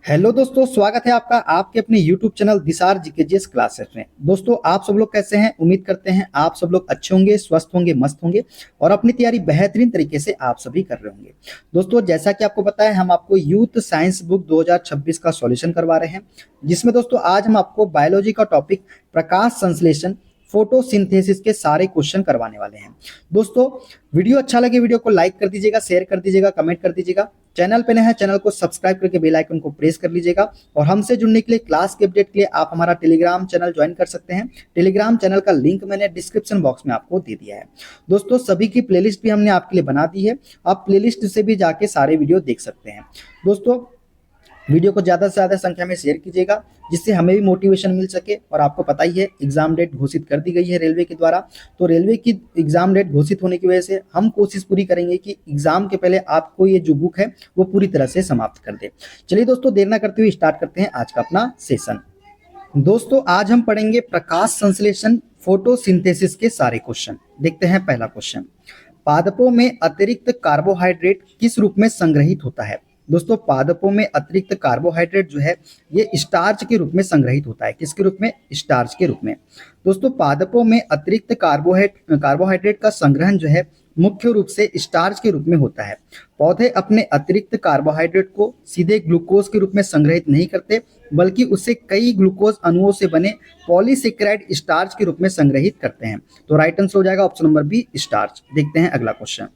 Hello दोस्तों, स्वागत है आपका आपके अपने YouTube चैनल दिसार जीकेजीएस क्लासेस में। दोस्तों, आप सब लोग कैसे हैं? उम्मीद करते हैं आप सब लोग अच्छे होंगे, स्वस्थ होंगे, मस्त होंगे और अपनी तैयारी बेहतरीन तरीके से आप सभी कर रहे होंगे। दोस्तों, जैसा कि आपको पता है, हम आपको यूथ साइंस बुक 2026 का सॉल्यूशन करवा रहे हैं, जिसमें दोस्तों आज हम आपको बायोलॉजी का टॉपिक प्रकाश संश्लेषण फोटोसिंथेसिस के सारे क्वेश्चन करवाने वाले हैं। दोस्तों, वीडियो अच्छा लगे वीडियो को लाइक कर दीजिएगा, शेयर कर दीजिएगा, कमेंट कर दीजिएगा। चैनल पे नए हैं चैनल को सब्सक्राइब करके बेल आइकन को प्रेस कर लीजिएगा और हमसे जुड़ने के लिए, क्लास के अपडेट के लिए आप हमारा टेलीग्राम चैनल ज्वाइन कर सकते हैं। टेलीग्राम चैनल का लिंक मैंने डिस्क्रिप्शन बॉक्स में आपको दे दिया है। दोस्तों, सभी की प्लेलिस्ट भी हमने आपके लिए बना दी है, आप प्लेलिस्ट से भी जाके सारे वीडियो देख सकते हैं। दोस्तों, वीडियो को ज़्यादा से ज़्यादा संख्या में शेयर कीजिएगा, जिससे हमें भी मोटिवेशन मिल सके। और आपको पता ही है, एग्जाम डेट घोषित कर दी गई है रेलवे के द्वारा। तो रेलवे की एग्जाम डेट घोषित होने की वजह से हम कोशिश पूरी करेंगे कि एग्जाम के पहले आपको ये जो बुक है वो पूरी तरह से समाप्त कर दे। चलिए दोस्तों, देर ना करते हुए स्टार्ट करते हैं आज का अपना सेशन। दोस्तों, आज हम पढ़ेंगे प्रकाश संश्लेषण फोटोसिंथेसिस के सारे क्वेश्चन। देखते हैं पहला क्वेश्चन। पादपों में अतिरिक्त कार्बोहाइड्रेट किस रूप में संग्रहित होता है? दोस्तों, पादपों में अतिरिक्त कार्बोहाइड्रेट जो है ये स्टार्च के रूप में संग्रहित होता है। किसके रूप में? स्टार्च के रूप में। दोस्तों, पादपों में अतिरिक्त कार्बोहाइड्रेट का संग्रहण जो है मुख्य रूप से स्टार्च के रूप में होता है। पौधे अपने अतिरिक्त कार्बोहाइड्रेट को सीधे ग्लूकोज के रूप में संग्रहित नहीं करते, बल्कि उसे कई ग्लूकोज अणुओं से बने पॉलीसेकेराइड स्टार्च के रूप में संग्रहित करते हैं। तो राइट आंसर हो जाएगा ऑप्शन नंबर बी, स्टार्च। देखते हैं अगला क्वेश्चन।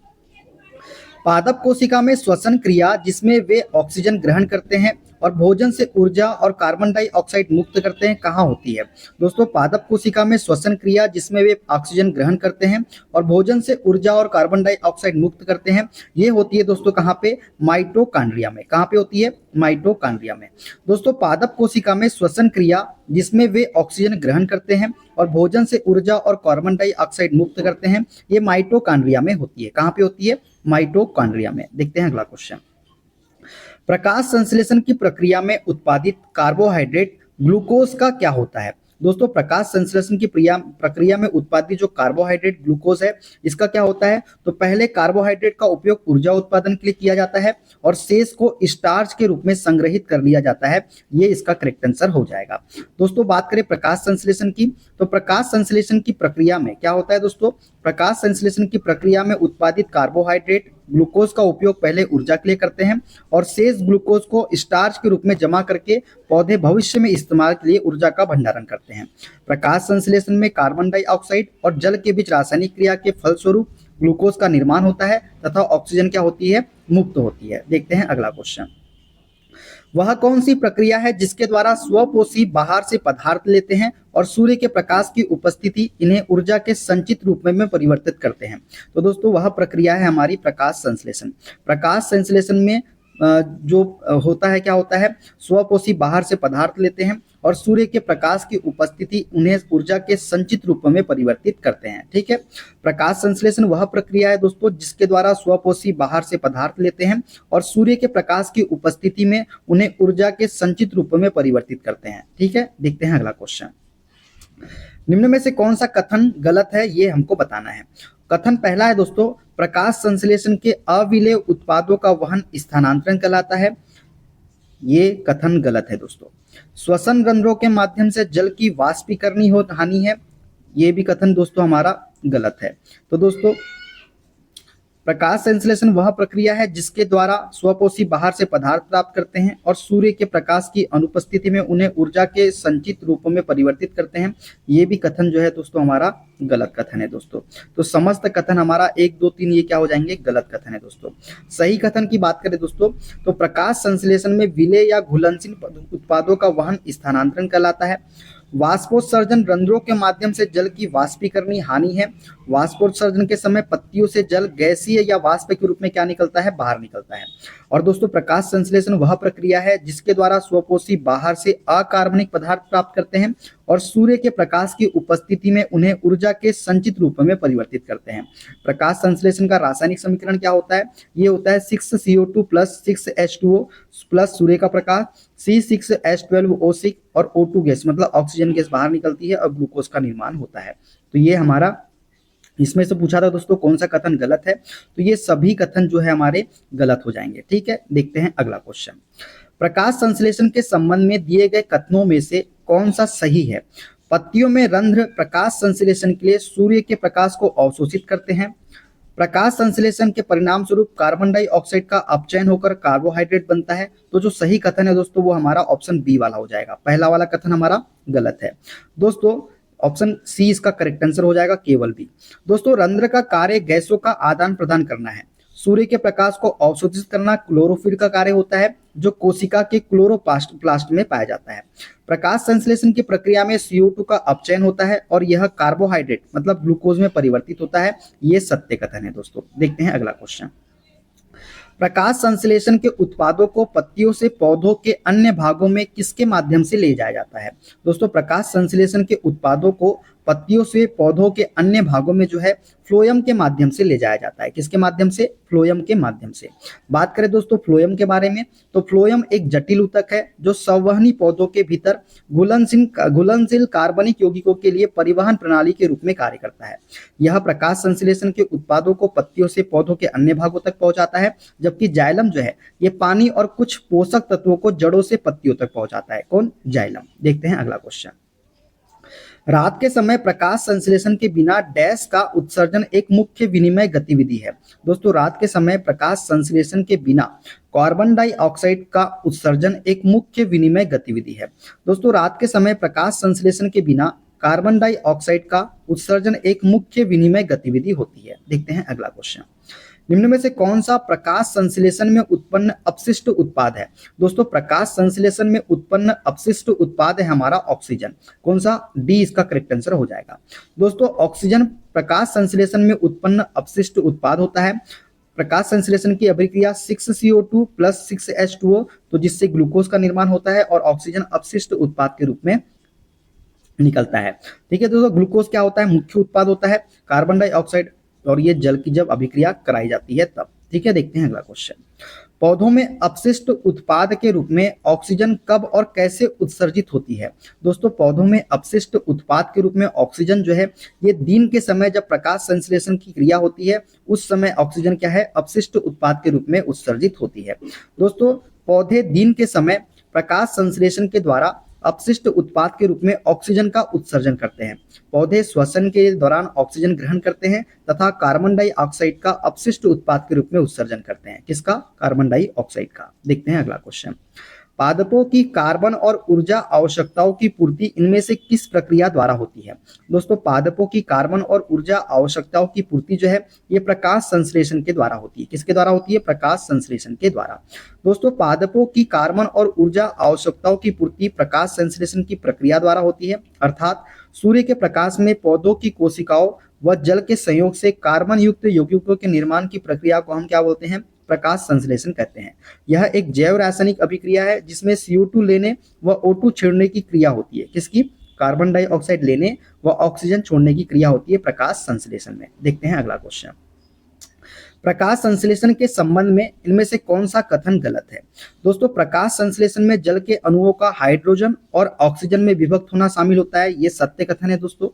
पादप कोशिका में श्वसन क्रिया जिसमें वे ऑक्सीजन ग्रहण करते हैं और भोजन से ऊर्जा और कार्बन डाइऑक्साइड मुक्त करते हैं, कहाँ होती है? दोस्तों, पादप कोशिका में श्वसन क्रिया जिसमें वे ऑक्सीजन ग्रहण करते हैं और भोजन से ऊर्जा और कार्बन डाइऑक्साइड मुक्त करते हैं, ये होती है दोस्तों कहाँ पे? माइटोकॉन्ड्रिया में। कहाँ पे होती है? माइटोकॉन्ड्रिया में। दोस्तों, पादप कोशिका में श्वसन क्रिया जिसमें वे ऑक्सीजन ग्रहण करते हैं और भोजन से ऊर्जा और कार्बन डाइऑक्साइड मुक्त करते हैं, ये माइटोकॉन्ड्रिया में होती है। कहाँ पे होती है? माइटोकॉन्ड्रिया में। देखते हैं अगला क्वेश्चन। प्रकाश संश्लेषण की प्रक्रिया में उत्पादित कार्बोहाइड्रेट ग्लूकोज का क्या होता है? दोस्तों, प्रकाश संश्लेषण की प्रक्रिया में उत्पादित जो कार्बोहाइड्रेट ग्लूकोज है, इसका क्या होता है? तो पहले कार्बोहाइड्रेट का उपयोग ऊर्जा उत्पादन के लिए किया जाता है और शेष को स्टार्च के रूप में संग्रहित कर लिया जाता है। ये इसका करेक्ट आंसर हो जाएगा। दोस्तों, बात करें प्रकाश संश्लेषण की, तो प्रकाश संश्लेषण की प्रक्रिया में क्या होता है? दोस्तों, प्रकाश संश्लेषण की प्रक्रिया में उत्पादित कार्बोहाइड्रेट ग्लूकोज का उपयोग पहले ऊर्जा के लिए करते हैं और शेष ग्लूकोज को स्टार्च के रूप में जमा करके पौधे भविष्य में इस्तेमाल के लिए ऊर्जा का भंडारण करते हैं। प्रकाश संश्लेषण में कार्बन डाइऑक्साइड और जल के बीच रासायनिक क्रिया के फलस्वरूप ग्लूकोज का निर्माण होता है तथा ऑक्सीजन क्या होती है? मुक्त होती है। देखते हैं अगला क्वेश्चन। वह कौन सी प्रक्रिया है जिसके द्वारा स्वपोषी बाहर से पदार्थ लेते हैं और सूर्य के प्रकाश की उपस्थिति इन्हें ऊर्जा के संचित रूप में परिवर्तित करते हैं? तो दोस्तों, वह प्रक्रिया है हमारी प्रकाश संश्लेषण। प्रकाश संश्लेषण में जो होता है, क्या होता है? स्वपोषी बाहर से पदार्थ लेते हैं और सूर्य के प्रकाश की उपस्थिति उन्हें ऊर्जा के संचित रूप में परिवर्तित करते हैं। ठीक है, प्रकाश संश्लेषण वह प्रक्रिया है दोस्तों जिसके द्वारा स्वपोषी बाहर से पदार्थ लेते हैं और सूर्य के प्रकाश की उपस्थिति में उन्हें ऊर्जा के संचित रूप में परिवर्तित करते हैं। ठीक है, देखते हैं अगला क्वेश्चन। निम्न में से कौन सा कथन गलत है, ये हमको बताना है। कथन पहला है दोस्तों, प्रकाश संश्लेषण के अविलेय उत्पादों का वहन स्थानांतरण कहलाता है। ये कथन गलत है दोस्तों। श्वसन रंध्रों के माध्यम से जल की वाष्पीकरणीय हानि है, ये भी कथन दोस्तों हमारा गलत है। तो दोस्तों, प्रकाश संश्लेषण वह प्रक्रिया है जिसके द्वारा स्वपोषी बाहर से पदार्थ प्राप्त करते हैं और सूर्य के प्रकाश की अनुपस्थिति में उन्हें ऊर्जा के संचित रूपों में परिवर्तित करते हैं। ये भी कथन जो है दोस्तों हमारा गलत कथन है दोस्तों। तो समस्त कथन हमारा 1, 2, 3 ये क्या हो जाएंगे? गलत कथन है दोस्तों। सही कथन की बात करें दोस्तों, तो प्रकाश संश्लेषण में विलेय या घुलनशील उत्पादों का वहन स्थानांतरण कहलाता है। वाष्पोत्सर्जन रंध्रों के माध्यम से जल की वाष्पीकरणीय हानि है। वाष्पोत्सर्जन के समय पत्तियों से जल गैसीय या वाष्प के रूप में क्या निकलता है? बाहर निकलता है। और दोस्तों, प्रकाश संश्लेषण वह प्रक्रिया है जिसके द्वारा स्वपोषी बाहर से अकार्बनिक पदार्थ प्राप्त करते हैं और सूर्य के प्रकाश की उपस्थिति में उन्हें ऊर्जा के संचित रूप में परिवर्तित करते हैं। प्रकाश संश्लेषण का रासायनिक समीकरण क्या होता है? ये होता है 6CO2 + 6H2O प्लस सूर्य का प्रकाश, C6H12O6 और O2 गैस, मतलब ऑक्सीजन गैस बाहर निकलती है और ग्लूकोज का निर्माण होता है। तो ये हमारा इसमें से पूछा था दोस्तों कौन सा कथन गलत है, तो ये सभी कथन जो है हमारे गलत हो जाएंगे। ठीक है, देखते हैं अगला क्वेश्चन। प्रकाश संश्लेषण के संबंध में दिए गए कथनों में से कौन सा सही है? पत्तियों में रंध्र प्रकाश संश्लेषण के लिए सूर्य के प्रकाश को अवशोषित करते हैं। प्रकाश संश्लेषण के परिणाम स्वरूप कार्बन डाइऑक्साइड का अपचयन होकर कार्बोहाइड्रेट बनता है। तो जो सही कथन है दोस्तों वो हमारा ऑप्शन बी वाला हो जाएगा। पहला वाला कथन हमारा गलत है दोस्तों। ऑप्शन सी इसका करेक्ट आंसर हो जाएगा, केवल बी। दोस्तों रंध्र का कार्य गैसों का आदान प्रदान करना है। सूर्य के प्रकाश को अवशोषित करना क्लोरोफिल का कार्य होता है, जो कोशिका के क्लोरोप्लास्ट में पाया जाता है। प्रकाश संश्लेषण की प्रक्रिया में CO2 का अपचयन होता है और यह कार्बोहाइड्रेट मतलब ग्लूकोज में परिवर्तित होता है। ये सत्य कथन है दोस्तों। देखते हैं अगला क्वेश्चन। प्रकाश संश्लेषण के उत्पादों को पत्तियों से पौधों के अन्य भागों में किसके माध्यम से ले जाया जाता है? दोस्तों प्रकाश संश्लेषण के उत्पादों को पत्तियों से पौधों के अन्य भागों में जो है फ्लोएम के माध्यम से ले जाया जाता है। किसके माध्यम से? फ्लोएम के माध्यम से। बात करें दोस्तों फ्लोएम के बारे में, तो फ्लोएम एक जटिल ऊतक है जो संवहनी पौधों के भीतर घुलनशील कार्बनिक यौगिकों के लिए परिवहन प्रणाली के रूप में कार्य करता है। यह प्रकाश संश्लेषण के उत्पादों को पत्तियों से पौधों के अन्य भागों तक पहुंचाता है, जबकि जाइलम जो है ये पानी और कुछ पोषक तत्वों को जड़ों से पत्तियों तक पहुंचाता है। कौन? जाइलम। देखते हैं अगला क्वेश्चन। रात के समय प्रकाश संश्लेषण के बिना डैश का उत्सर्जन एक मुख्य विनिमय गतिविधि है। दोस्तों रात के समय प्रकाश संश्लेषण के बिना कार्बन डाइऑक्साइड का उत्सर्जन एक मुख्य विनिमय गतिविधि है। दोस्तों रात के समय प्रकाश संश्लेषण के बिना कार्बन डाइऑक्साइड का उत्सर्जन एक मुख्य विनिमय गतिविधि होती है। देखते हैं अगला क्वेश्चन। निम्न में से कौन सा प्रकाश संश्लेषण में उत्पन्न अपशिष्ट उत्पाद है? दोस्तों प्रकाश संश्लेषण में उत्पन्न अपशिष्ट उत्पाद है हमारा ऑक्सीजन। कौन सा? डी इसका करेक्ट आंसर हो जाएगा। दोस्तों ऑक्सीजन प्रकाश संश्लेषण में उत्पन्न अपशिष्ट उत्पाद होता है। प्रकाश संश्लेषण की अभिक्रिया 6CO2 + 6H2O, तो जिससे ग्लूकोज का निर्माण होता है और ऑक्सीजन अपशिष्ट उत्पाद के रूप में निकलता है। ठीक है दोस्तों, ग्लूकोज क्या होता है? मुख्य उत्पाद होता है कार्बन डाइऑक्साइड, और ये जल की जब अभिक्रिया कराई जाती है तब। ठीक है, देखते हैं अगला क्वेश्चन। पौधों में अपशिष्ट उत्पाद के रूप में ऑक्सीजन कब और कैसे उत्सर्जित होती है? दोस्तों पौधों में अपशिष्ट उत्पाद के रूप में ऑक्सीजन जो है ये दिन के समय जब प्रकाश संश्लेषण की क्रिया होती है उस समय ऑक्सीजन क्या है? अपशिष्ट उत्पाद के रूप में उत्सर्जित होती है। दोस्तों पौधे दिन के समय प्रकाश संश्लेषण के द्वारा अपशिष्ट उत्पाद के रूप में ऑक्सीजन का उत्सर्जन करते हैं। पौधे श्वसन के दौरान ऑक्सीजन ग्रहण करते हैं तथा कार्बन डाइऑक्साइड का अपशिष्ट उत्पाद के रूप में उत्सर्जन करते हैं। किसका? कार्बन डाइऑक्साइड का। देखते हैं अगला क्वेश्चन। पादपों की कार्बन और ऊर्जा आवश्यकताओं की पूर्ति इनमें से किस प्रक्रिया द्वारा होती है? दोस्तों पादपों की कार्बन और ऊर्जा आवश्यकताओं की पूर्ति जो है ये प्रकाश संश्लेषण के द्वारा होती है। किसके द्वारा होती है? प्रकाश संश्लेषण के द्वारा। दोस्तों पादपों की कार्बन और ऊर्जा आवश्यकताओं की पूर्ति प्रकाश संश्लेषण की प्रक्रिया द्वारा होती है, अर्थात सूर्य के प्रकाश में पौधों की कोशिकाओं व जल के संयोग से कार्बन युक्त यौगिकों के निर्माण की प्रक्रिया को हम क्या बोलते हैं? प्रकाश संश्लेषण कहते हैं। यह एक जैव रासायनिक अभिक्रिया है जिसमें CO2 लेने व O2 छोड़ने की क्रिया होती है। किसकी? कार्बन डाइऑक्साइड लेने व ऑक्सीजन छोड़ने की क्रिया होती है प्रकाश संश्लेषण में। देखते हैं अगला क्वेश्चन। प्रकाश संश्लेषण के संबंध में इनमें से कौन सा कथन गलत है? दोस्तों प्रकाश संश्लेषण में जल के अणुओं का हाइड्रोजन और ऑक्सीजन में विभक्त होना शामिल होता है। ये सत्य कथन है दोस्तों।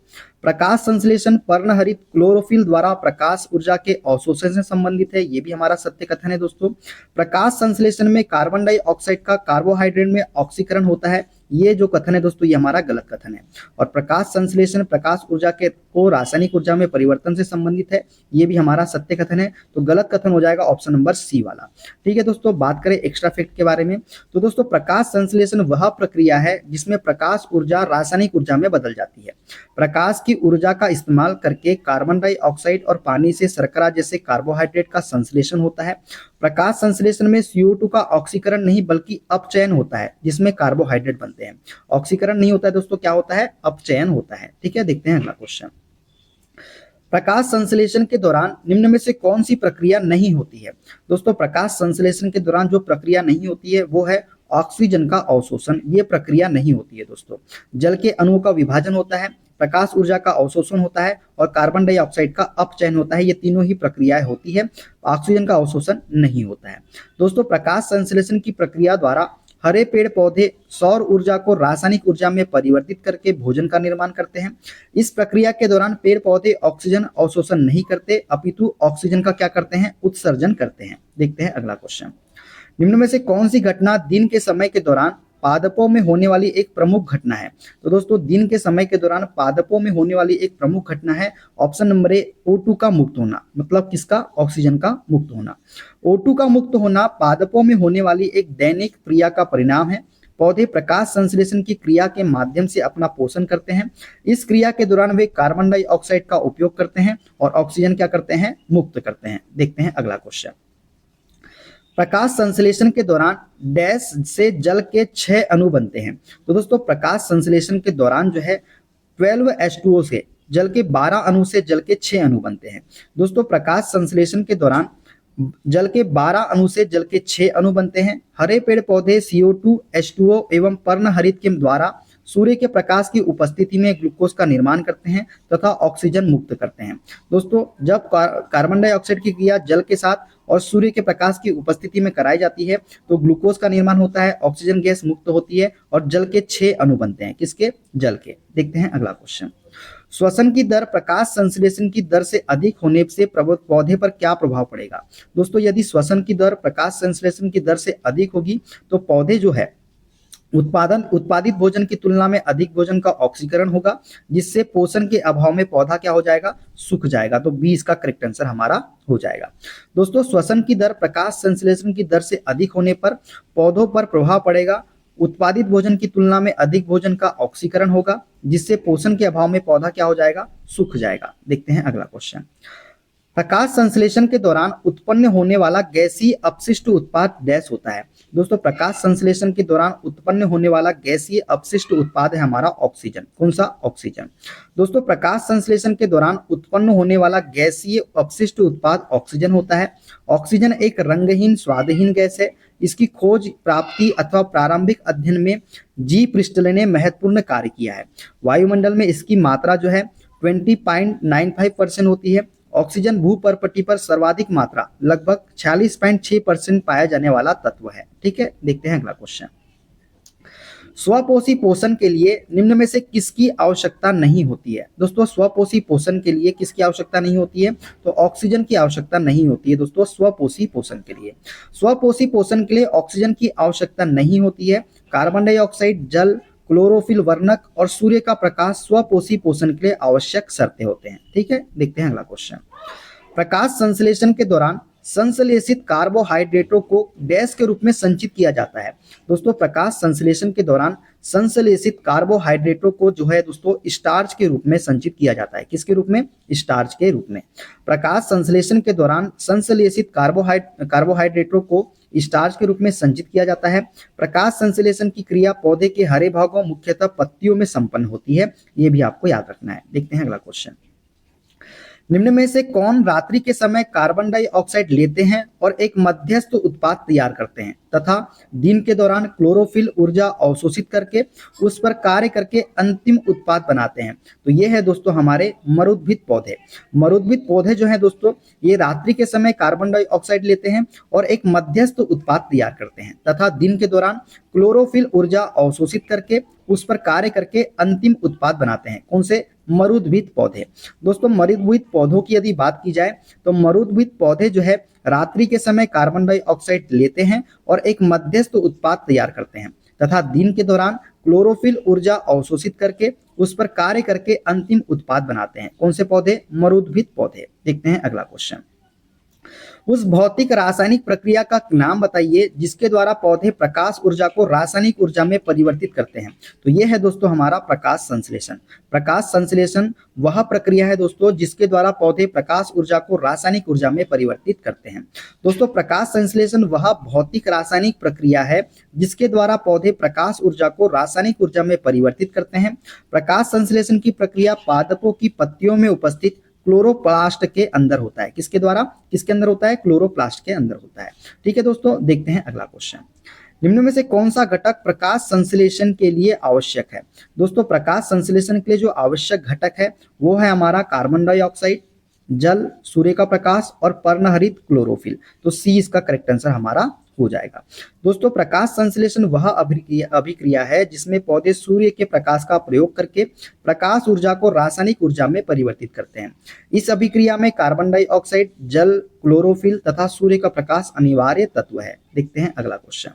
प्रकाश संश्लेषण पर्णहरित क्लोरोफिल द्वारा प्रकाश ऊर्जा के अवशोषण से संबंधित है। ये भी हमारा सत्य कथन है दोस्तों। प्रकाश संश्लेषण में कार्बन डाइऑक्साइड का कार्बोहाइड्रेट में ऑक्सीकरण होता है। ये जो कथन है दोस्तों ये हमारा गलत कथन है। और प्रकाश संश्लेषण प्रकाश ऊर्जा के को रासायनिक ऊर्जा में परिवर्तन से संबंधित है। ये भी हमारा सत्य कथन है। तो गलत कथन हो जाएगा ऑप्शन नंबर सी वाला। ठीक है दोस्तों, बात करें एक्स्ट्रा फैक्ट के बारे में तो दोस्तों प्रकाश संश्लेषण वह प्रक्रिया है जिसमें प्रकाश ऊर्जा रासायनिक ऊर्जा में बदल जाती है। प्रकाश की ऊर्जा का इस्तेमाल करके कार्बन डाइऑक्साइड और पानी से शर्करा जैसे कार्बोहाइड्रेट का संश्लेषण होता है। प्रकाश संश्लेषण में CO2 का ऑक्सीकरण नहीं बल्कि अपचयन होता है जिसमें कार्बोहाइड्रेट बनते हैं। ऑक्सीकरण नहीं होता है दोस्तों, क्या होता है? अपचयन होता है। ठीक है, देखते हैं अगला क्वेश्चन। प्रकाश संश्लेषण के दौरान निम्न में से कौन सी प्रक्रिया नहीं होती है? दोस्तों प्रकाश संश्लेषण के दौरान जो प्रक्रिया नहीं होती है वो है ऑक्सीजन का अवशोषण। ये प्रक्रिया नहीं होती है दोस्तों। जल के अणुओं का विभाजन होता है, प्रकाश ऊर्जा का अवशोषण होता है और कार्बन डाइऑक्साइड का अपचयन होता है। ये तीनों ही प्रक्रियाएं होती है, ऑक्सीजन का अवशोषण नहीं होता है। दोस्तों प्रकाश संश्लेषण की प्रक्रिया द्वारा हरे पेड़ पौधे सौर ऊर्जा को रासायनिक ऊर्जा में परिवर्तित करके भोजन का निर्माण करते हैं। इस प्रक्रिया के दौरान पेड़ पौधे ऑक्सीजन अवशोषण नहीं करते अपितु ऑक्सीजन का क्या करते हैं? उत्सर्जन करते हैं। देखते हैं अगला क्वेश्चन। निम्न में से कौन सी घटना दिन के समय के दौरान पादपों में होने वाली एक प्रमुख घटना है? तो दोस्तों दिन के समय के दौरान पादपों में होने वाली एक प्रमुख घटना है ऑप्शन नंबर ए O2 का मुक्त होना। मतलब किसका? ऑक्सीजन का मुक्त होना। O2 का मुक्त होना पादपों में होने वाली एक दैनिक क्रिया का परिणाम है। पौधे प्रकाश संश्लेषण की क्रिया के माध्यम से अपना पोषण करते हैं। इस क्रिया के दौरान वे कार्बन डाइऑक्साइड का उपयोग करते हैं और ऑक्सीजन क्या करते हैं? मुक्त करते हैं। देखते हैं अगला क्वेश्चन। प्रकाश संश्लेषण के दौरान डैश से जल के 6 अणु बनते हैं। तो दोस्तों प्रकाश संश्लेषण के दौरान जो है 12H2O से जल के 12 अणु से जल के 6 अणु बनते हैं। दोस्तों प्रकाश संश्लेषण के दौरान जल के 12 अणु से जल के 6 अणु बनते हैं। हरे पेड़ पौधे CO2, H2O एवं पर्णहरित के द्वारा सूर्य के प्रकाश की उपस्थिति में ग्लूकोज का निर्माण करते हैं तथा ऑक्सीजन मुक्त करते हैं। दोस्तों जब कार्बन डाइऑक्साइड की क्रिया जल के साथ और सूर्य के प्रकाश की उपस्थिति में कराई जाती है तो ग्लूकोज का निर्माण होता है, ऑक्सीजन गैस मुक्त होती है और जल के 6 अणु बनते हैं। किसके? जल के। देखते हैं अगला क्वेश्चन। श्वसन की दर प्रकाश संश्लेषण की दर से अधिक होने से पौधे पर क्या प्रभाव पड़ेगा? दोस्तों यदि श्वसन की दर प्रकाश संश्लेषण की दर से अधिक होगी तो पौधे जो है उत्पादित भोजन की तुलना में अधिक भोजन का ऑक्सीकरण होगा, जिससे पोषण के अभाव में पौधा क्या हो जाएगा? सूख जाएगा। तो बी इसका करेक्ट आंसर हमारा हो जाएगा। दोस्तों श्वसन की दर प्रकाश संश्लेषण की दर से अधिक होने पर पौधों पर प्रभाव पड़ेगा। उत्पादित भोजन की तुलना में अधिक भोजन का ऑक्सीकरण होगा, जिससे पोषण के अभाव में पौधा क्या हो जाएगा? सूख जाएगा। देखते हैं अगला क्वेश्चन। प्रकाश संश्लेषण के दौरान उत्पन्न होने वाला गैसीय अपशिष्ट उत्पाद डैश होता है। दोस्तों प्रकाश संश्लेषण के दौरान उत्पन्न होने वाला गैसीय अपशिष्ट उत्पाद है हमारा ऑक्सीजन। कौन सा? ऑक्सीजन। दोस्तों प्रकाश संश्लेषण के दौरान उत्पन्न होने वाला गैसीय अपशिष्ट उत्पाद ऑक्सीजन होता है। ऑक्सीजन एक रंगहीन स्वादहीन गैस है। इसकी खोज, प्राप्ति अथवा प्रारंभिक अध्ययन में जी प्रिस्टले ने महत्वपूर्ण कार्य किया है। वायुमंडल में इसकी मात्रा जो है 20.95% होती है। ऑक्सीजन भूपर्पटी पर सर्वाधिक मात्रा लगभग 46.6% पाया जाने वाला तत्व है। ठीक है, देखते हैं अगला क्वेश्चन। स्वपोषी पोषण के लिए निम्न में से किसकी आवश्यकता नहीं होती है? दोस्तों स्वपोषी पोषण के लिए किसकी आवश्यकता नहीं होती है? तो ऑक्सीजन की आवश्यकता नहीं होती है दोस्तों स्वपोषी पोषण के लिए। स्वपोषी पोषण के लिए ऑक्सीजन की आवश्यकता नहीं होती है। कार्बन डाइऑक्साइड, जल, क्लोरोफिल, वर्णक और सूर्य का प्रकाश स्वपोषी पोषण के लिए आवश्यक शर्तें होते हैं। ठीक है, देखते हैं अगला क्वेश्चन। प्रकाश संश्लेषण के दौरान संश्लेषित कार्बोहाइड्रेटों को डैश के रूप में संचित किया जाता है। दोस्तों प्रकाश संश्लेषण के दौरान संश्लेषित कार्बोहाइड्रेटों को जो है दोस्तों स्टार्च के रूप में संचित किया जाता है। किसके रूप में? स्टार्च के रूप में। प्रकाश संश्लेषण के दौरान संश्लेषित कार्बोहाइड्रेटों को स्टार्च के रूप में संचित किया जाता है। प्रकाश संश्लेषण की क्रिया पौधे के हरे भागों मुख्यतः पत्तियों में संपन्न होती है। ये भी आपको याद रखना है। देखते हैं अगला क्वेश्चन। निम्न में से कौन रात्रि के समय कार्बन डाइऑक्साइड लेते हैं और एक मध्यस्थ उत्पाद तैयार करते हैं तथा दिन के दौरान क्लोरोफिल ऊर्जा अवशोषित करके उस पर कार्य करके अंतिम उत्पाद बनाते हैं? तो ये है दोस्तों हमारे मरुद्भिद पौधे। मरुद्भिद पौधे जो है दोस्तों ये रात्रि के समय कार्बन डाइऑक्साइड लेते हैं और एक मध्यस्थ उत्पाद तैयार करते हैं तथा दिन के दौरान क्लोरोफिल ऊर्जा अवशोषित करके उस पर कार्य करके अंतिम उत्पाद बनाते हैं। कौन से? मरुद्भिद पौधे। दोस्तों मरुद्भिद पौधों की यदि बात की जाए तो मरुद्भिद पौधे जो है रात्रि के समय कार्बन डाइऑक्साइड लेते हैं और एक मध्यस्थ उत्पाद तैयार करते हैं तथा दिन के दौरान क्लोरोफिल ऊर्जा अवशोषित करके उस पर कार्य करके अंतिम उत्पाद बनाते हैं। कौन से पौधे? मरुद्भिद पौधे। देखते हैं अगला क्वेश्चन। उस भौतिक रासायनिक प्रक्रिया का नाम बताइए जिसके द्वारा पौधे प्रकाश ऊर्जा को रासायनिक ऊर्जा में परिवर्तित करते हैं? तो यह है दोस्तों हमारा प्रकाश संश्लेषण। प्रकाश संश्लेषण वह प्रक्रिया है दोस्तों जिसके द्वारा पौधे प्रकाश ऊर्जा को रासायनिक ऊर्जा में परिवर्तित करते हैं। दोस्तों प्रकाश संश्लेषण वह भौतिक रासायनिक प्रक्रिया है जिसके द्वारा पौधे प्रकाश ऊर्जा को रासायनिक ऊर्जा में परिवर्तित करते हैं। प्रकाश संश्लेषण की प्रक्रिया पादपों की पत्तियों में उपस्थित क्लोरोप्लास्ट के अंदर होता है। किसके द्वारा? किसके अंदर होता है? क्लोरोप्लास्ट के अंदर होता है। ठीक है दोस्तों, देखते हैं अगला क्वेश्चन। निम्न में से कौन सा घटक प्रकाश संश्लेषण के लिए आवश्यक है? दोस्तों प्रकाश संश्लेषण के लिए जो आवश्यक घटक है वो है हमारा कार्बन डाइऑक्साइड, जल, सूर्य का प्रकाश और पर्णहरित क्लोरोफिल। तो सी इसका करेक्ट आंसर हमारा हो जाएगा। दोस्तों प्रकाश संश्लेषण वह अभिक्रिया है जिसमें पौधे सूर्य के प्रकाश का प्रयोग करके प्रकाश ऊर्जा को रासायनिक ऊर्जा में परिवर्तित करते हैं। इस अभिक्रिया में कार्बन डाइऑक्साइड, जल, क्लोरोफिल तथा सूर्य का प्रकाश अनिवार्य तत्व है। देखते हैं अगला क्वेश्चन।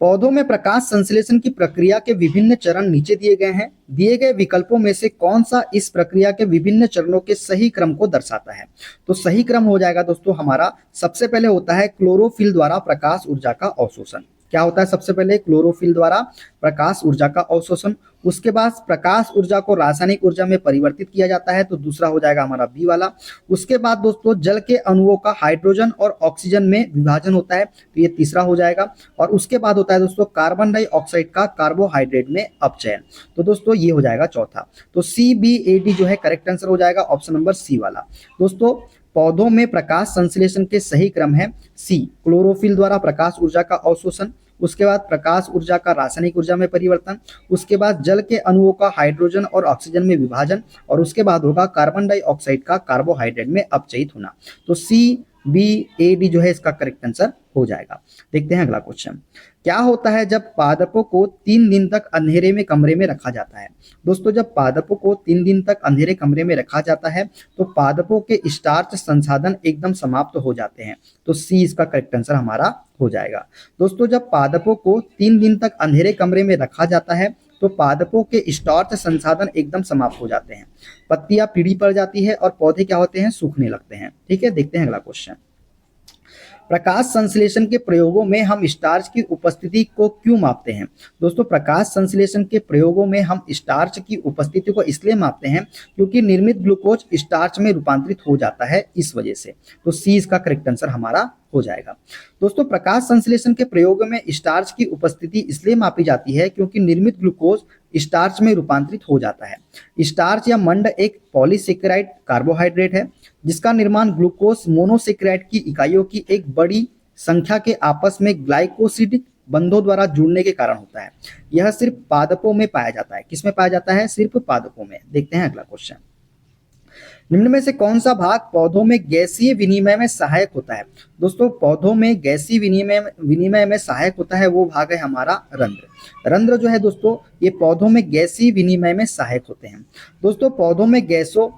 पौधों में प्रकाश संश्लेषण की प्रक्रिया के विभिन्न चरण नीचे दिए गए हैं। दिए गए विकल्पों में से कौन सा इस प्रक्रिया के विभिन्न चरणों के सही क्रम को दर्शाता है? तो सही क्रम हो जाएगा दोस्तों हमारा, सबसे पहले होता है क्लोरोफिल द्वारा प्रकाश ऊर्जा का अवशोषण। क्या होता है? सबसे पहले क्लोरोफिल द्वारा प्रकाश ऊर्जा का अवशोषण। उसके बाद प्रकाश ऊर्जा को रासायनिक ऊर्जा में परिवर्तित किया जाता है, तो दूसरा हो जाएगा हमारा बी वाला। उसके बाद दोस्तों जल के अणुओं का हाइड्रोजन और ऑक्सीजन में विभाजन होता है, तो ये तीसरा हो जाएगा। और उसके बाद होता है दोस्तों कार्बन डाइऑक्साइड का कार्बोहाइड्रेट में अपचयन, तो दोस्तों ये हो जाएगा चौथा। तो सी बी ए डी जो है करेक्ट आंसर हो जाएगा ऑप्शन नंबर सी वाला। दोस्तों पौधों में प्रकाश संश्लेषण के सही क्रम है सी, क्लोरोफिल द्वारा प्रकाश ऊर्जा का अवशोषण, उसके बाद प्रकाश ऊर्जा का रासायनिक ऊर्जा में परिवर्तन, उसके बाद जल के अणुओं का हाइड्रोजन और ऑक्सीजन में विभाजन, और उसके बाद होगा कार्बन डाइऑक्साइड का कार्बोहाइड्रेट में अपचयित होना। तो सी बी ए डी जो है इसका करेक्ट आंसर हो जाएगा। देखते हैं अगला क्वेश्चन। क्या होता है जब पादपों को 3 दिन तक अंधेरे में कमरे में रखा जाता है? दोस्तों जब पादपों को 3 दिन तक अंधेरे कमरे में रखा जाता है तो पादपों के स्टार्च संसाधन एकदम समाप्त हो जाते हैं, तो सी इसका करेक्ट आंसर हमारा हो जाएगा। दोस्तों जब पादपों को 3 दिन तक अंधेरे कमरे में रखा जाता है तो पादपों के स्टार्च संसाधन एकदम समाप्त हो जाते हैं, पत्तियां पीली पड़ जाती है और पौधे क्या होते हैं? सूखने लगते हैं। ठीक है, देखते हैं अगला क्वेश्चन। प्रकाश संश्लेषण के प्रयोगों में हम स्टार्च की उपस्थिति को क्यों मापते हैं? दोस्तों प्रकाश संश्लेषण के प्रयोगों में हम स्टार्च की उपस्थिति को इसलिए मापते हैं क्योंकि निर्मित ग्लूकोज स्टार्च में रूपांतरित हो जाता है, इस वजह से। तो सी इसका करेक्ट आंसर हमारा हो जाएगा। दोस्तों प्रकाश संश्लेषण के प्रयोग में स्टार्च की उपस्थिति इसलिए मापी जाती है क्योंकि निर्मित ग्लूकोज स्टार्च में रूपांतरित हो जाता है। स्टार्च या मंड एक पॉलीसेकेराइड कार्बोहाइड्रेट है जिसका निर्माण ग्लूकोज मोनोसेकेराइड की इकाइयों की एक बड़ी संख्या के आपस में ग्लाइकोसिडिक बंधों द्वारा जुड़ने के कारण होता है। यह सिर्फ पादपों में पाया जाता है। किसमें पाया जाता है? सिर्फ पादपों में। देखते हैं अगला क्वेश्चन। निम्न में से कौन सा भाग पौधों में गैसीय विनिमय में सहायक होता है? दोस्तों पौधों में गैसीय विनिमय में सहायक होता है वो भाग है हमारा रंध्र। रंध्र जो है दोस्तों ये पौधों में गैसीय विनिमय में सहायक होते हैं। दोस्तों पौधों में गैसों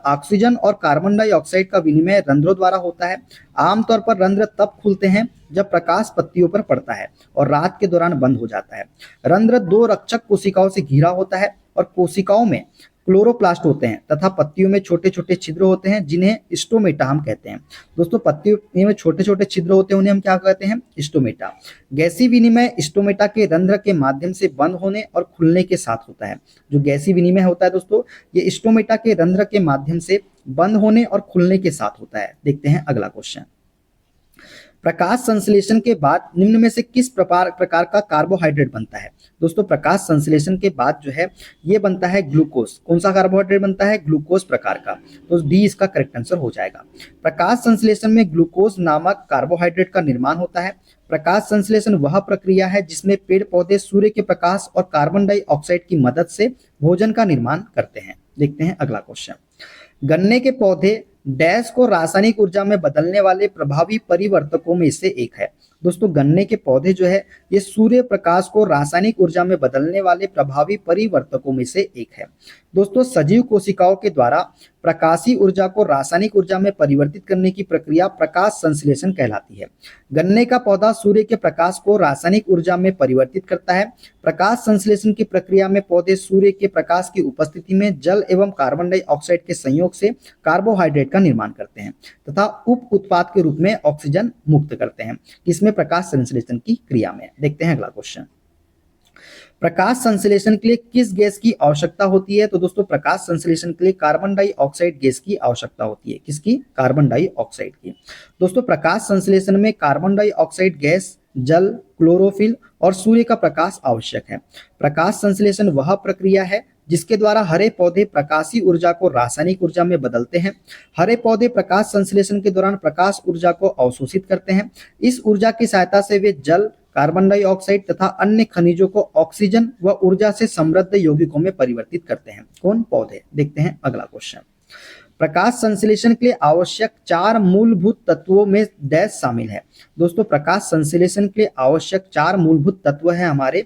ऑक्सीजन और कार्बन डाइऑक्साइड का विनिमय रंध्रों द्वारा होता है। आमतौर पर रंध्र तब खुलते हैं जब प्रकाश पत्तियों पर पड़ता है और रात के दौरान बंद हो जाता है। रंध्र 2 रक्षक कोशिकाओं से घिरा होता है और कोशिकाओं में क्लोरोप्लास्ट होते हैं तथा पत्तियों में छोटे छोटे छिद्र होते हैं जिन्हें स्टोमेटा हम कहते हैं। दोस्तों पत्तियों में छोटे छोटे छिद्र होते हैं उन्हें हम क्या कहते हैं? स्टोमेटा। गैसीय विनिमय स्टोमेटा के रंध्र के माध्यम से बंद होने और खुलने के साथ होता है। जो गैसीय विनिमय होता है दोस्तों ये स्टोमेटा के रंध्र के माध्यम से बंद होने और खुलने के साथ होता है। देखते हैं अगला क्वेश्चन। प्रकाश संश्लेषण के बाद निम्न में से किस प्रकार का कार्बोहाइड्रेट बनता है? दोस्तों प्रकाश संश्लेषण के बाद जो है ये बनता है ग्लूकोज। कौन सा कार्बोहाइड्रेट बनता है? ग्लूकोज प्रकार का। तो डी इसका करेक्ट आंसर हो जाएगा। प्रकाश संश्लेषण में ग्लूकोज नामक कार्बोहाइड्रेट का निर्माण होता है। प्रकाश संश्लेषण वह प्रक्रिया है जिसमें पेड़ पौधे सूर्य के प्रकाश और कार्बन डाइऑक्साइड की मदद से भोजन का निर्माण करते हैं। देखते हैं अगला क्वेश्चन। गन्ने के पौधे डैश को रासायनिक ऊर्जा में बदलने वाले प्रभावी परिवर्तकों में से एक है। दोस्तों गन्ने के पौधे जो है ये सूर्य प्रकाश को रासायनिक ऊर्जा में बदलने वाले प्रभावी परिवर्तकों में से एक है। दोस्तों सजीव कोशिकाओं के द्वारा प्रकाशीय ऊर्जा को रासायनिक ऊर्जा में परिवर्तित करने की प्रक्रिया प्रकाश संश्लेषण कहलाती है। गन्ने का पौधा सूर्य के प्रकाश को रासायनिक ऊर्जा में परिवर्तित करता है। प्रकाश संश्लेषण की प्रक्रिया में पौधे सूर्य के प्रकाश की उपस्थिति में जल एवं कार्बन डाइऑक्साइड के संयोग से कार्बोहाइड्रेट का निर्माण करते हैं तथा उप उत्पाद के रूप में ऑक्सीजन मुक्त करते हैं। इसमें प्रकाश संश्लेषण की क्रिया में। देखते हैं अगला क्वेश्चन। प्रकाश संश्लेषण के लिए किस गैस की आवश्यकता होती है? तो दोस्तों प्रकाश संश्लेषण के लिए कार्बन डाइऑक्साइड गैस की आवश्यकता होती है। किसकी? कार्बन डाइऑक्साइड की। दोस्तों प्रकाश संश्लेषण में कार्बन डाइऑक्साइड गैस, जल, क्लोरोफिल और सूर्य का प्रकाश आवश्यक है। प्रकाश संश्लेषण वह प्रक्रिया है जिसके द्वारा हरे पौधे प्रकाशीय ऊर्जा को रासायनिक ऊर्जा में बदलते हैं। हरे पौधे प्रकाश संश्लेषण के दौरान प्रकाश ऊर्जा को अवशोषित करते हैं। इस ऊर्जा की सहायता से वे जल, कार्बन डाइऑक्साइड तथा अन्य खनिजों को ऑक्सीजन व ऊर्जा से समृद्ध यौगिकों में परिवर्तित करते हैं। कौन? पौधे। देखते हैं अगला क्वेश्चन। प्रकाश संश्लेषण के लिए आवश्यक 4 मूलभूत तत्वों में डैश शामिल है। दोस्तों प्रकाश संश्लेषण के लिए आवश्यक 4 मूलभूत तत्व है हमारे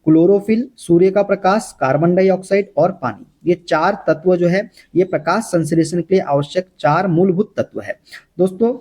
क्लोरोफिल, सूर्य का प्रकाश, कार्बन डाइऑक्साइड और पानी। ये 4 तत्व जो है ये प्रकाश संश्लेषण के लिए आवश्यक 4 मूलभूत तत्व है। दोस्तों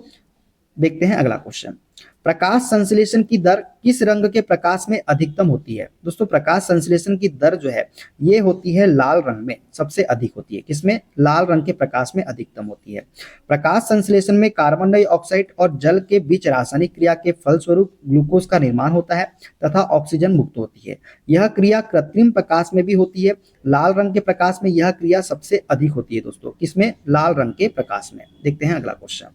देखते हैं अगला क्वेश्चन, प्रकाश संश्लेषण की दर किस रंग के प्रकाश में अधिकतम होती है? दोस्तों प्रकाश संश्लेषण की दर जो है ये होती है लाल रंग में सबसे अधिक होती है। किसमें? लाल रंग के प्रकाश में अधिकतम होती है। प्रकाश संश्लेषण में कार्बन डाइऑक्साइड और जल के बीच रासायनिक क्रिया के फलस्वरूप ग्लूकोज का निर्माण होता है तथा ऑक्सीजन मुक्त होती है। यह क्रिया कृत्रिम प्रकाश में भी होती है। लाल रंग के प्रकाश में यह क्रिया सबसे अधिक होती है। दोस्तों किसमें? लाल रंग के प्रकाश में। देखते हैं अगला क्वेश्चन,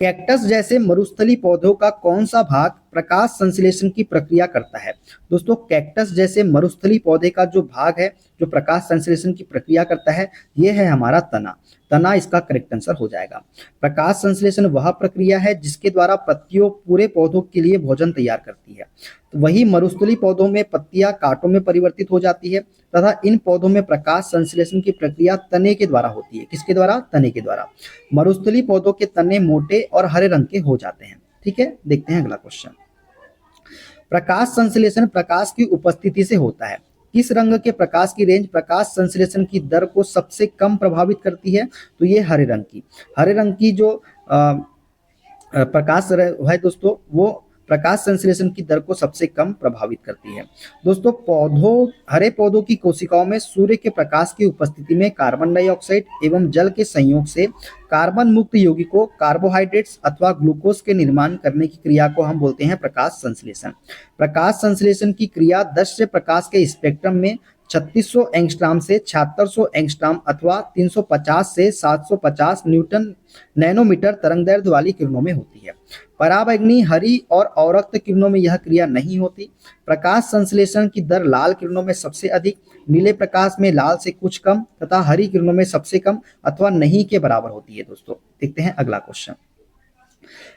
कैक्टस जैसे मरुस्थलीय पौधों का कौन सा भाग प्रकाश संश्लेषण की प्रक्रिया करता है? दोस्तों कैक्टस जैसे मरुस्थलीय पौधे का जो भाग है जो प्रकाश संश्लेषण की प्रक्रिया करता है ये है हमारा तना। तना इसका करेक्ट आंसर हो जाएगा। प्रकाश संश्लेषण वह प्रक्रिया है जिसके द्वारा पत्तियों पूरे पौधों के लिए भोजन तैयार करती है। तो वही मरुस्थलीय पौधों में पत्तियां कांटों में परिवर्तित हो जाती है तथा इन पौधों में प्रकाश संश्लेषण की प्रक्रिया तने के द्वारा होती है। किसके द्वारा? तने के द्वारा। मरुस्थलीय पौधों के तने मोटे और हरे रंग के हो जाते हैं। ठीक है, देखते हैं अगला क्वेश्चन, प्रकाश संश्लेषण प्रकाश की उपस्थिति से होता है। किस रंग के प्रकाश की रेंज प्रकाश संश्लेषण की दर को सबसे कम प्रभावित करती है? तो ये हरे रंग की। हरे रंग की जो प्रकाश है दोस्तों वो प्रकाश संश्लेषण की दर को सबसे कम प्रभावित करती है। दोस्तों हरे पौधों की कोशिकाओं में सूर्य के प्रकाश की उपस्थिति में कार्बन डाइऑक्साइड एवं जल के संयोग से कार्बन मुक्त यौगिकों कार्बोहाइड्रेट्स अथवा ग्लूकोज के निर्माण करने की क्रिया को हम बोलते हैं प्रकाश संश्लेषण। प्रकाश संश्लेषण की क्रिया दृश्य प्रकाश के स्पेक्ट्रम में 3600 एंगस्ट्रॉम से 7600 एंगस्ट्रॉम अथवा 350 से 750 न्यूटन नैनोमीटर तरंगदैर्ध्य वाली किरणों में होती है। पराबैंगनी, हरी और अवरक्त किरणों में यह क्रिया नहीं होती। प्रकाश संश्लेषण की दर लाल किरणों में सबसे अधिक, नीले प्रकाश में लाल से कुछ कम तथा हरी किरणों में सबसे कम अथवा नहीं के बराबर होती है। दोस्तों देखते हैं अगला क्वेश्चन,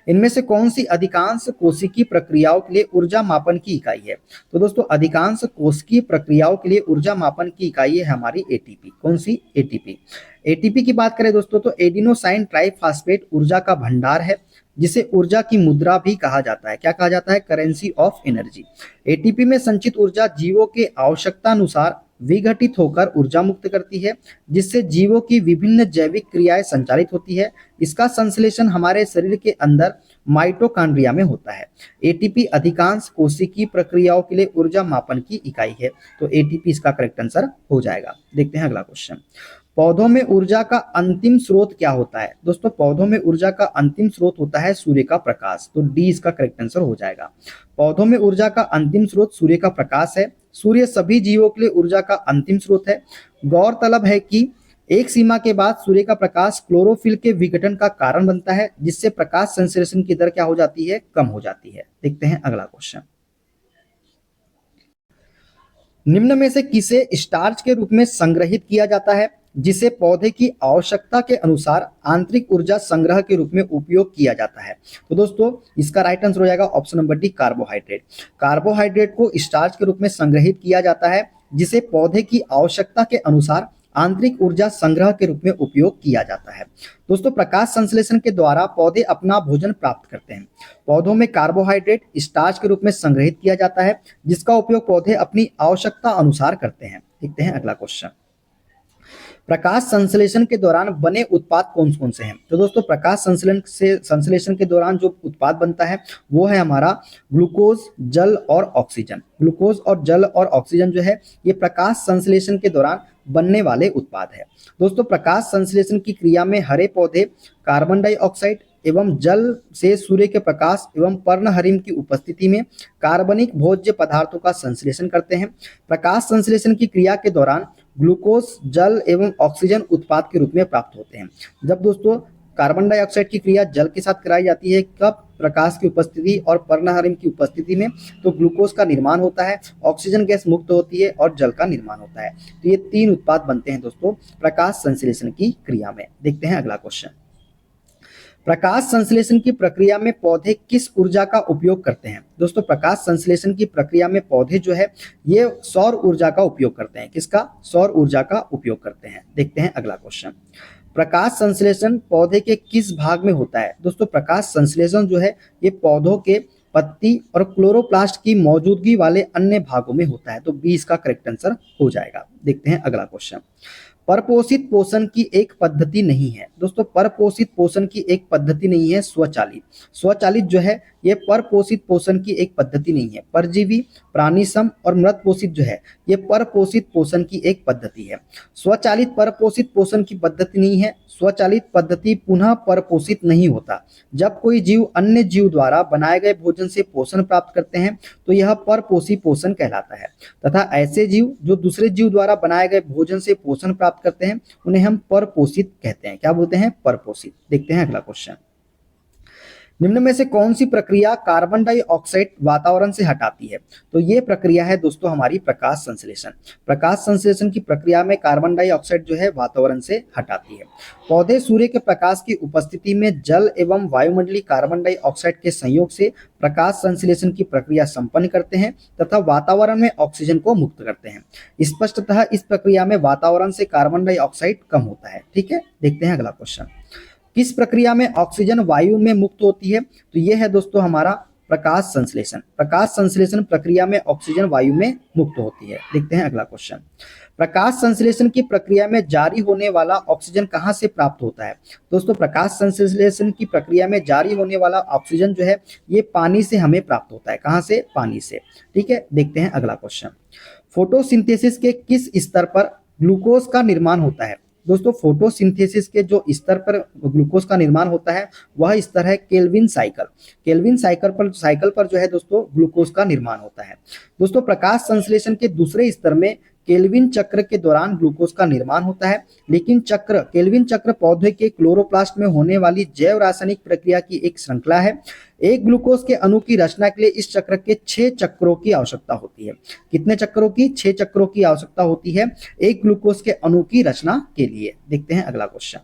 इनमें से कौन सी अधिकांश कोशिकीय प्रक्रियाओं के लिए ऊर्जा मापन की इकाई है? तो दोस्तों अधिकांश कोशिकीय प्रक्रियाओं के लिए ऊर्जा मापन की इकाई है हमारी एटीपी। कौन सी? एटीपी। एटीपी की बात करें दोस्तों तो एडिनोसाइन ट्राइफॉस्फेट ऊर्जा का भंडार है जिसे ऊर्जा की मुद्रा भी कहा जाता है। क्या कहा जाता है? Currency of energy. एटीपी में संचित ऊर्जा जीवों के आवश्यकता अनुसार विघटित होकर ऊर्जा मुक्त करती है जिससे जीवों की विभिन्न जैविक क्रियाएं संचालित होती है। इसका संश्लेषण हमारे शरीर के अंदर माइटोकॉन्ड्रिया में होता है। एटीपी अधिकांश कोशिकीय प्रक्रियाओं के लिए ऊर्जा मापन की इकाई है, तो एटीपी इसका करेक्ट आंसर हो जाएगा। देखते हैं अगला क्वेश्चन, पौधों में ऊर्जा का अंतिम स्रोत क्या होता है? दोस्तों पौधों में ऊर्जा का अंतिम स्रोत होता है सूर्य का प्रकाश, तो डी इसका करेक्ट आंसर हो जाएगा। पौधों में ऊर्जा का अंतिम स्रोत सूर्य का प्रकाश है। सूर्य सभी जीवों के लिए ऊर्जा का अंतिम स्रोत है। गौरतलब है कि एक सीमा के बाद सूर्य का प्रकाश क्लोरोफिल के विघटन का कारण बनता है जिससे प्रकाश संश्लेषण की दर क्या हो जाती है? कम हो जाती है। देखते हैं अगला क्वेश्चन, निम्न में से किसे स्टार्च के रूप में संग्रहित किया जाता है जिसे पौधे की आवश्यकता के अनुसार आंतरिक ऊर्जा संग्रह के रूप में उपयोग किया जाता है? तो दोस्तों इसका राइट आंसर हो जाएगा option number D, carbohydrate. Carbohydrate को स्टार्च के रूप में संग्रहित किया जाता है जिसे पौधे की आवश्यकता के अनुसार आंतरिक ऊर्जा संग्रह के रूप में उपयोग किया जाता है। दोस्तों प्रकाश संश्लेषण के द्वारा पौधे अपना भोजन प्राप्त करते हैं। पौधों में कार्बोहाइड्रेट स्टार्च के रूप में संग्रहित किया जाता है जिसका उपयोग पौधे अपनी आवश्यकता अनुसार करते हैं। देखते हैं अगला क्वेश्चन, प्रकाश संश्लेषण के दौरान बने उत्पाद कौन कौन से हैं? तो दोस्तों प्रकाश संश्लेषण के दौरान जो उत्पाद बनता है वो है हमारा ग्लूकोज, जल और ऑक्सीजन। ग्लूकोज और जल और ऑक्सीजन जो है ये प्रकाश संश्लेषण के दौरान बनने वाले उत्पाद है। दोस्तों प्रकाश संश्लेषण की क्रिया में हरे पौधे कार्बन डाइऑक्साइड एवं जल से सूर्य के प्रकाश एवं पर्णहरिम की उपस्थिति में कार्बनिक भोज्य पदार्थों का संश्लेषण करते हैं। प्रकाश संश्लेषण की क्रिया के दौरान ग्लूकोज, जल एवं ऑक्सीजन उत्पाद के रूप में प्राप्त होते हैं। जब दोस्तों कार्बन डाइऑक्साइड की क्रिया जल के साथ कराई जाती है, कब? प्रकाश की उपस्थिति और पर्णहरिम की उपस्थिति में, तो ग्लूकोज का निर्माण होता है, ऑक्सीजन गैस मुक्त होती है और जल का निर्माण होता है। तो ये 3 उत्पाद बनते हैं दोस्तों प्रकाश संश्लेषण की क्रिया में। देखते हैं अगला क्वेश्चन, प्रकाश संश्लेषण की प्रक्रिया में पौधे किस ऊर्जा का उपयोग करते हैं? दोस्तों प्रकाश संश्लेषण की प्रक्रिया में पौधे जो है ये सौर ऊर्जा का उपयोग करते हैं। किसका? सौर ऊर्जा का उपयोग करते हैं। देखते हैं अगला क्वेश्चन, प्रकाश संश्लेषण पौधे के किस भाग में होता है? दोस्तों प्रकाश संश्लेषण जो है ये पौधों के पत्ती और क्लोरोप्लास्ट की मौजूदगी वाले अन्य भागों में होता है। तो बी इसका करेक्ट आंसर हो जाएगा। देखते हैं अगला क्वेश्चन। परपोषित पोषण की एक पद्धति नहीं है। दोस्तों परपोषित पोषण की एक पद्धति नहीं है स्वचालित। स्वचालित जो है ये परपोषित पोषण की एक पद्धति नहीं है। परजीवी, प्राणीसम और मृत पोषित जो है ये परपोषित पोषण की एक पद्धति है। स्वचालित परपोषित पोषण की पद्धति नहीं है। स्वचालित पद्धति पुनः परपोषित नहीं होता। जब कोई जीव अन्य जीव द्वारा बनाए गए भोजन से पोषण प्राप्त करते हैं तो यह परपोषी पोषण कहलाता है, तथा ऐसे जीव जो दूसरे जीव द्वारा बनाए गए भोजन से पोषण प्राप्त करते हैं उन्हें हम परपोषित कहते हैं। क्या बोलते हैं? परपोषित। देखते हैं अगला क्वेश्चन। निम्न में से कौन सी प्रक्रिया कार्बन डाइऑक्साइड वातावरण से हटाती है? तो ये प्रक्रिया है दोस्तों हमारी प्रकाश संश्लेषण। प्रकाश संश्लेषण की प्रक्रिया में कार्बन डाइऑक्साइड जो है वातावरण से हटाती है। पौधे सूर्य के प्रकाश की उपस्थिति में जल एवं वायुमंडलीय कार्बन डाइऑक्साइड के संयोग से प्रकाश संश्लेषण की प्रक्रिया संपन्न करते हैं तथा वातावरण में ऑक्सीजन को मुक्त करते हैं। स्पष्टतः इस प्रक्रिया में वातावरण से कार्बन डाइऑक्साइड कम होता है। ठीक है, देखते हैं अगला क्वेश्चन। किस प्रक्रिया में ऑक्सीजन वायु में मुक्त होती है? तो यह है दोस्तों हमारा प्रकाश संश्लेषण। प्रकाश संश्लेषण प्रक्रिया में ऑक्सीजन वायु में मुक्त होती है। देखते हैं अगला क्वेश्चन। प्रकाश संश्लेषण की प्रक्रिया में जारी होने वाला ऑक्सीजन कहां से प्राप्त होता है? दोस्तों प्रकाश संश्लेषण की प्रक्रिया में जारी होने वाला ऑक्सीजन जो है ये पानी से हमें प्राप्त होता है। कहां से? पानी से। ठीक है, देखते हैं अगला क्वेश्चन। फोटोसिंथेसिस के किस स्तर पर ग्लूकोज का निर्माण होता है? दोस्तों फोटोसिंथेसिस के जो स्तर पर ग्लूकोज का निर्माण होता है वह स्तर है केल्विन साइकिल। केल्विन साइकिल पर जो है दोस्तों ग्लूकोज का निर्माण होता है। दोस्तों प्रकाश संश्लेषण के दूसरे स्तर में केल्विन चक्र के दौरान ग्लूकोज का निर्माण होता है, लेकिन केल्विन चक्र पौधे के क्लोरोप्लास्ट में होने वाली जैव रासायनिक प्रक्रिया की एक श्रृंखला है। एक ग्लूकोज के अणु की रचना के लिए इस चक्र के 6 चक्रों की आवश्यकता होती है। कितने चक्रों की? 6 चक्रों की आवश्यकता होती है एक ग्लूकोज के अणु की रचना के लिए। देखते हैं अगला क्वेश्चन।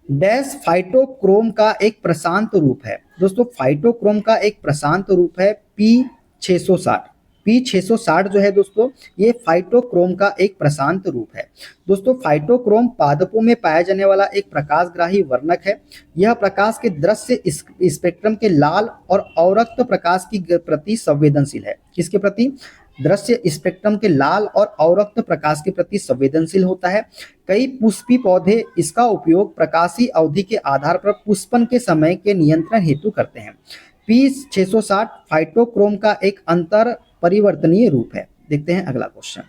डैश फाइटोक्रोम का एक प्रशांत रूप है। दोस्तों फाइटोक्रोम का एक प्रशांत रूप है P660। P660 जो है दोस्तों ये फाइटोक्रोम का एक प्रशांत रूप है। दोस्तों फाइटोक्रोम पादपों में पाया जाने वाला एक प्रकाशग्राही वर्णक है। यह प्रकाश के दृश्य स्पेक्ट्रम के लाल और अवरक्त प्रकाश की प्रति संवेदनशील है। किसके प्रति? दृश्य स्पेक्ट्रम के लाल और अवरक्त प्रकाश के प्रति संवेदनशील होता है। कई पुष्पी पौधे इसका उपयोग प्रकाशीय अवधि के आधार पर पुष्पन के समय के नियंत्रण हेतु करते हैं। P660 फाइटोक्रोम का एक अंतर परिवर्तनीय रूप है। देखते हैं अगला क्वेश्चन।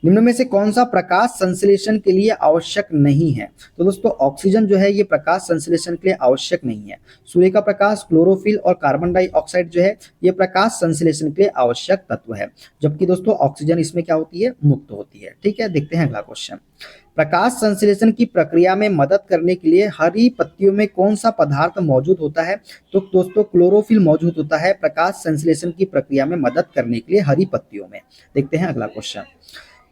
निम्न में से कौन सा प्रकाश संश्लेषण के लिए आवश्यक नहीं है? तो दोस्तों ऑक्सीजन जो है ये प्रकाश संश्लेषण के लिए आवश्यक नहीं है। सूर्य का प्रकाश, क्लोरोफिल और कार्बन डाइऑक्साइड जो है ये प्रकाश संश्लेषण के लिए आवश्यक तत्व है, जबकि दोस्तों ऑक्सीजन इसमें क्या होती है? मुक्त होती है। ठीक है, देखते हैं अगला क्वेश्चन। प्रकाश संश्लेषण की प्रक्रिया में मदद करने के लिए हरी पत्तियों में कौन सा पदार्थ मौजूद होता है? तो दोस्तों क्लोरोफिल मौजूद होता है प्रकाश संश्लेषण की प्रक्रिया में मदद करने के लिए हरी पत्तियों में। देखते हैं अगला क्वेश्चन।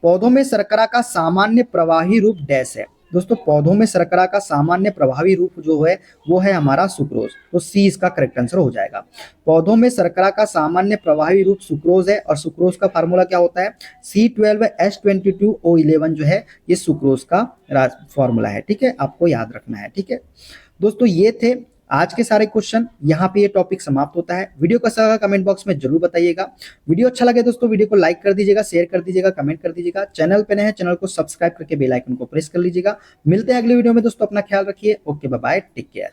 पौधों में शर्करा का सामान्य प्रवाही रूप डैश है। दोस्तों पौधों में शर्करा का सामान्य प्रभावी रूप जो है वो है हमारा सुक्रोज। तो सी इसका करेक्ट आंसर हो जाएगा। पौधों में शर्करा का सामान्य प्रभावी रूप सुक्रोज है और सुक्रोज का फार्मूला क्या होता है? C12H22O11 जो है ये सुक्रोज का फॉर्मूला है। ठीक है, आपको याद रखना है। ठीक है दोस्तों, ये थे आज के सारे क्वेश्चन। यहाँ पे ये टॉपिक समाप्त होता है। वीडियो कैसा लगा कमेंट बॉक्स में जरूर बताइएगा। वीडियो अच्छा लगे दोस्तों वीडियो को लाइक कर दीजिएगा, शेयर कर दीजिएगा, कमेंट कर दीजिएगा। चैनल पे नए हैं चैनल को सब्सक्राइब करके बेल आइकन को प्रेस कर लीजिएगा। मिलते हैं अगले वीडियो में दोस्तों, अपना ख्याल रखिए। Okay bye bye, take care.